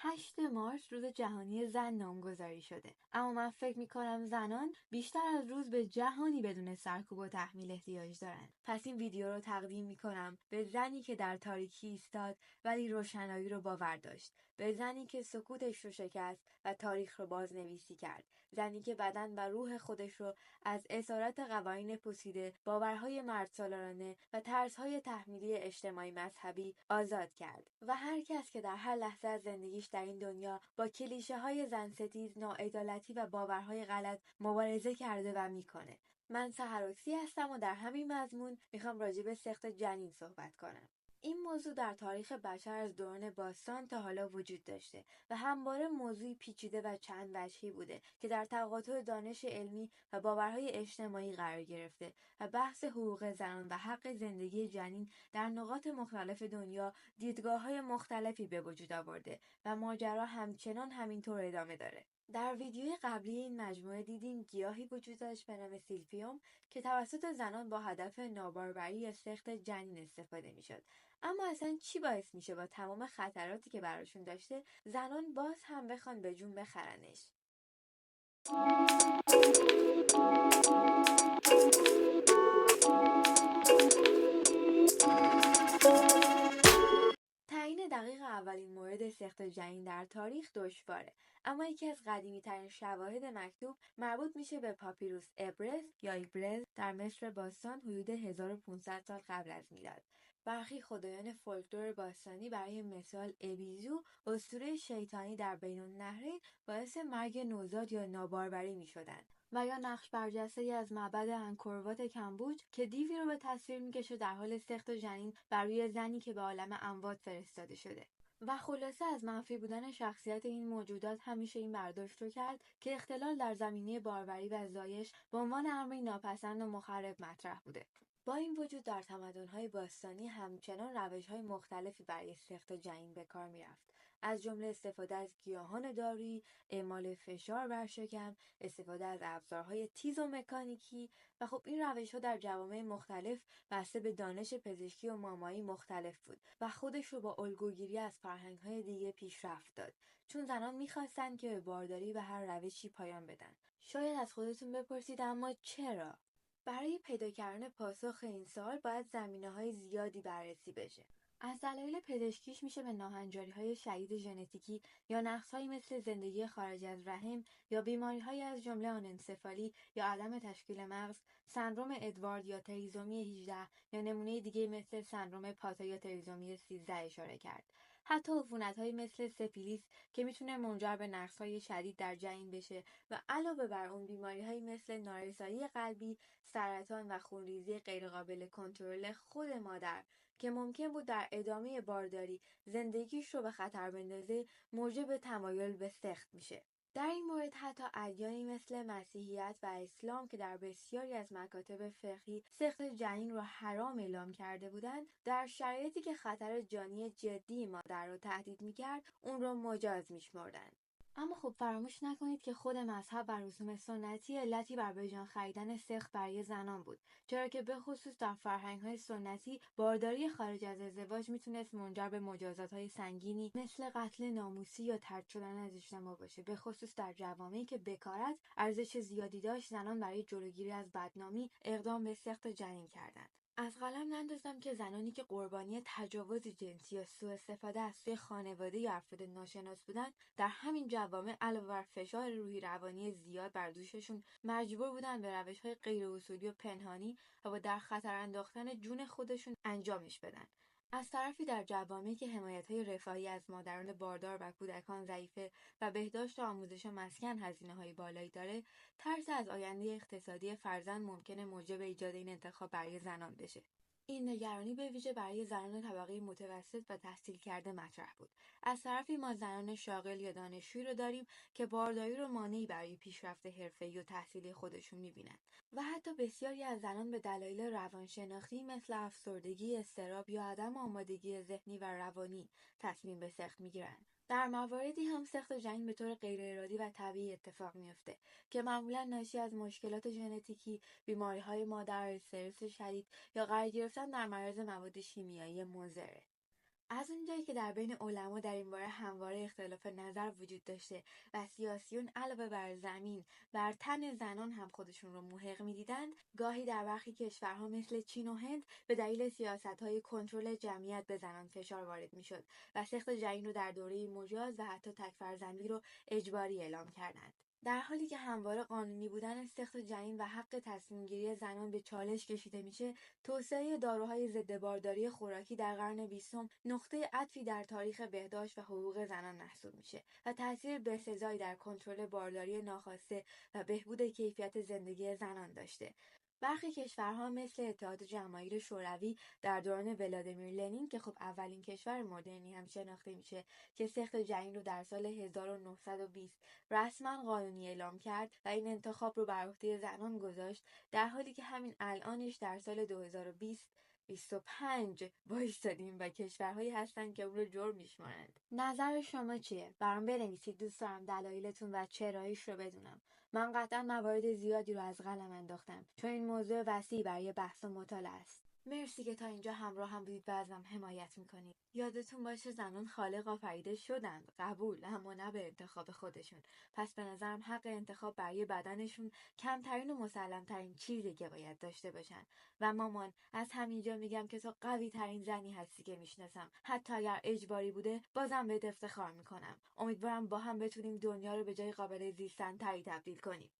8 مارس روز جهانی زن نامگذاری شده، اما من فکر میکنم زنان بیشتر از روز به جهانی بدون سرکوب و تحمیل احتیاج دارن. پس این ویدیو رو تقدیم میکنم به زنی که در تاریکی ایستاد ولی روشنایی رو باور داشت، به زنی که سکوتش رو شکست و تاریخ رو بازنویسی کرد، زنی که بدن و روح خودش رو از اسارت قوانین پوسیده، باورهای مردسالارانه و طرزهای تحمیلی اجتماعی مذهبی آزاد کرد. و هر کس که در هر لحظه از زندگیش در این دنیا با کلیشه‌های زن‌ستیز، ناعدالتی و باورهای غلط مبارزه کرده و میکنه. من سحر هستم و در همین مضمون میخوام راجع به سقط جنین صحبت کنم. این موضوع در تاریخ بشر از دوران باستان تا حالا وجود داشته و همواره موضوعی پیچیده و چند وجهی بوده که در تقاطع دانش علمی و باورهای اجتماعی قرار گرفته و بحث حقوق زنان و حق زندگی جنین در نقاط مختلف دنیا دیدگاه‌های مختلفی به وجود آورده و ماجرا همچنان همینطور ادامه داره. در ویدیوی قبلی این مجموعه دیدیم گیاهی وجود داشت به نام سیلفیوم که توسط زنان با هدف ناباروری یا سقط جنین استفاده میشد. اما اصلا چی باعث میشه با تمام خطراتی که براشون داشته زنان باز هم بخوان به جون بخرنش؟ تعیین دقیق اولین مورد سقط جنین در تاریخ دشواره، اما یکی از قدیمی ترین شواهد مکتوب مربوط میشه به پاپیروس ابرز یا ایبرز در مصر باستان حدود 1500 سال قبل از میلاد. برخی خدایان فولکلور باستانی برای مثال ابیزو، اسطوره شیطانی در بین النهرین، باعث مرگ نوزاد یا ناباروری میشدند. و یا نقش برجسته‌ای از معبد انکوروات کمبوج که دیوی رو به تصویر میکشه در حال سقط جنین بر روی زنی که به عالم اموات فرستاده شده. و خلاصه از منفی بودن شخصیت این موجودات همیشه این برداشت رو کرد که اختلال در زمینه باروری و زایش به عنوان امری ناپسند و مخرب مطرح بوده. با این وجود در تمدن‌های باستانی همچنان روش‌های مختلفی برای سقط جنین به کار می‌رفت، از جمله استفاده از گیاهان دارویی، اعمال فشار بر شکم، استفاده از ابزارهای تیز و مکانیکی. و خب این روش‌ها در جوامع مختلف بسته به دانش پزشکی و مامایی مختلف بود و خودش رو با الگوگیری از فرهنگ‌های دیگه پیشرفت داد، چون زنان می‌خواستند که به بارداری و هر روشی پایان بدن. شاید از خودتون بپرسید اما چرا؟ برای پیدا کردن پاسخ این سوال باید زمینه‌های زیادی بررسی بشه. از دلایل پزشکیش میشه به ناهنجاری‌های شدید ژنتیکی یا نقص‌هایی مثل زندگی خارج از رحم یا بیماری‌هایی از جمله آن‌انسفالی یا عدم تشکیل مغز، سندرم ادوارد یا تریزومی 18 یا نمونه دیگه مثل سندرم پاتا یا تریزومی 13 اشاره کرد. حتی عفونت‌هایی مثل سفیلیس که میتونه منجر به نقص‌های شدید در جنین بشه و علاوه بر اون بیماری‌هایی مثل نارسایی قلبی، سرطان و خونریزی غیرقابل کنترل خود مادر که ممکن بود در ادامه بارداری زندگیش رو به خطر بندازه، موجب تمایل به سقط میشه. در این مورد حتی ادیانی مثل مسیحیت و اسلام که در بسیاری از مکاتب فقهی سقط جنین رو حرام اعلام کرده بودند، در شرایطی که خطر جانی جدی مادر رو تهدید میکرد اون رو مجاز میشمردند. اما خب فراموش نکنید که خود مذهب و رسوم سنتی علتی بر بجان خریدن سقط برای زنان بود، چرا که به خصوص در فرهنگ‌های سنتی بارداری خارج از ازدواج میتونست منجر به مجازات‌های سنگینی مثل قتل ناموسی یا طرد شدن از اجتماع باشه، به خصوص در جوامعی که بکارت ارزش زیادی داشت. زنان برای جلوگیری از بدنامی اقدام به سقط جنین کردند. از قلم نندازم که زنانی که قربانی تجاوز جنسی یا سوء استفاده از سوی خانواده یا افراد ناشناس بودند، در همین جوامع علاوه بر فشار روحی روانی زیاد بر دوششون مجبور بودند به روش‌های غیر اصولی و پنهانی و با در خطر انداختن جون خودشون انجامش بدن. از طرفی در جوامعی که حمایت‌های رفاهی از مادران باردار و کودکان ضعیفه و بهداشت و آموزش و مسکن هزینه‌های بالایی داره، ترس از آینده اقتصادی فرزند ممکنه موجب ایجاد این انتخاب برای زنان بشه. این نگرانی به ویژه برای زنان طبقه متوسط و تحصیل کرده مطرح بود. از طرفی ما زنان شاغل یا دانشجویی رو داریم که بارداری رو مانعی برای پیشرفت حرفه‌ای و تحصیلی خودشون می‌بینن و حتی بسیاری از زنان به دلایل روانشناختی مثل افسردگی، اضطراب یا عدم آمادگی ذهنی و روانی تصمیم به سقط می‌گیرند. در مواردی هم سقط جنین به طور غیر ارادی و طبیعی اتفاق میفته که معمولا ناشی از مشکلات ژنتیکی، بیماری‌های مادر، استرس شدید یا قرار گرفتن در معرض مواد شیمیایی مضره. از اونجایی که در بین علما در این باره همواره اختلاف نظر وجود داشته و سیاسیون علاوه بر زمین بر تن زنان هم خودشون رو محق می‌دیدند، گاهی در برخی کشورها مثل چین و هند به دلیل سیاست‌های کنترل جمعیت به زنان فشار وارد می‌شد و سقط جنین رو در دوره مجاز و حتی تک‌فرزندی رو اجباری اعلام کردند. در حالی که همواره قانونی بودن سقط جنین و حق تصمیم‌گیری زنان به چالش کشیده میشه، توسعه داروهای ضد بارداری خوراکی در قرن 20 نقطه عطفی در تاریخ بهداشت و حقوق زنان محسوب میشه و تاثیر بسزایی در کنترل بارداری ناخواسته و بهبود کیفیت زندگی زنان داشته. برخی کشورها مثل اتحاد جماهیر شوروی در دوران ولادیمیر لنین که خب اولین کشور مدرنی هم شناخته میشه که سقط جنین رو در سال 1920 رسما قانونی اعلام کرد و این انتخاب رو بر عهده زنان گذاشت، در حالی که همین الانش در سال 2020 25 وایستادیم و کشورهایی هستن که اون رو جرم میشمارند. نظر شما چیه؟ برام بنویسید، دوست دارم دلایلتون و چراییش رو بدونم. من قطعا موارد زیادی رو از قلم انداختم چون این موضوع وسیعی برای بحث و مطالعه است. مرسی که تا اینجا همراه هم بودید و ازم حمایت میکنید. یادتون باشه زنان خالق آفریده شدند، قبول، اما نه به انتخاب خودشون. پس به نظرم حق انتخاب برای بدنشون کمترین و مسلمترین چیزی که باید داشته باشن. و مامان، از همینجا میگم که تو قوی ترین زنی هستی که میشناسم. حتی اگر اجباری بوده بازم بهت افتخار میکنم. امیدوارم با هم بتونیم دنیا رو به جای قابل زیستن تری تبدیل کنیم.